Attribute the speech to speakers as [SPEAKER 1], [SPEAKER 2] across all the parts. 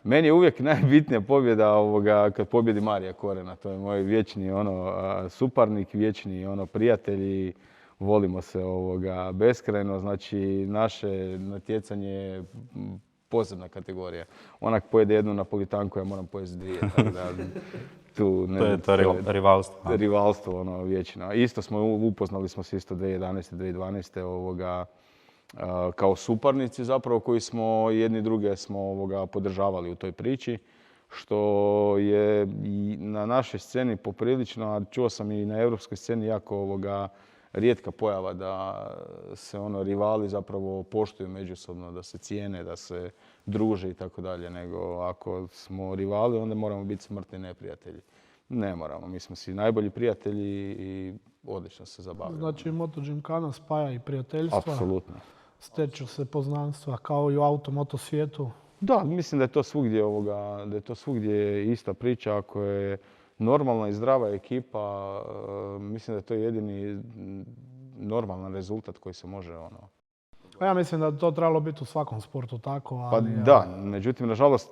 [SPEAKER 1] meni je uvijek najbitnija pobjeda kad pobjedi Marija Korena. To je moj vječni suparnik, vječni prijatelj i volimo se beskrajno. Znači, naše natjecanje je posebna kategorija. Onak pojede jednu napolitanku, ja moram pojesti dvije. Tako da,
[SPEAKER 2] to je rivalstvo.
[SPEAKER 1] Rivalstvo, vječno. Isto upoznali smo se isto 2011. 2012. Kao suparnici zapravo koji smo jedni druge smo podržavali u toj priči, što je i na našoj sceni poprilično, a čuo sam i na europskoj sceni jako rijetka pojava da se rivali zapravo poštuju međusobno, da se cijene, da se druže i tako dalje, nego ako smo rivali onda moramo biti smrtni neprijatelji. Ne moramo, mi smo si najbolji prijatelji i odlično se zabavljamo.
[SPEAKER 3] Znači Moto Gymkhana spaja i prijateljstva.
[SPEAKER 1] Apsolutno.
[SPEAKER 3] Steču se poznanstva kao i u automoto svijetu.
[SPEAKER 1] Da, mislim da je to svugdje ista priča. Ako je normalna i zdrava ekipa, mislim da je to jedini normalan rezultat koji se može
[SPEAKER 3] Ja mislim da to trebalo biti u svakom sportu tako, ali...
[SPEAKER 1] Pa da, međutim, nažalost,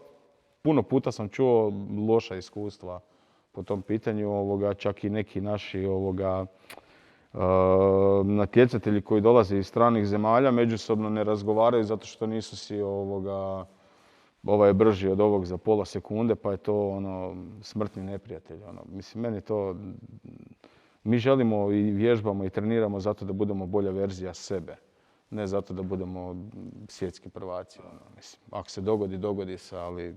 [SPEAKER 1] puno puta sam čuo loša iskustva po tom pitanju, čak i neki naši natjecatelji koji dolaze iz stranih zemalja međusobno ne razgovaraju zato što nisu si ovaj je brži od ovog za pola sekunde, pa je to smrtni neprijatelj. Mislim, meni to... Mi želimo i vježbamo i treniramo zato da budemo bolja verzija sebe. Ne zato da budemo svjetski prvaci. Mislim, ako se dogodi, dogodi se, ali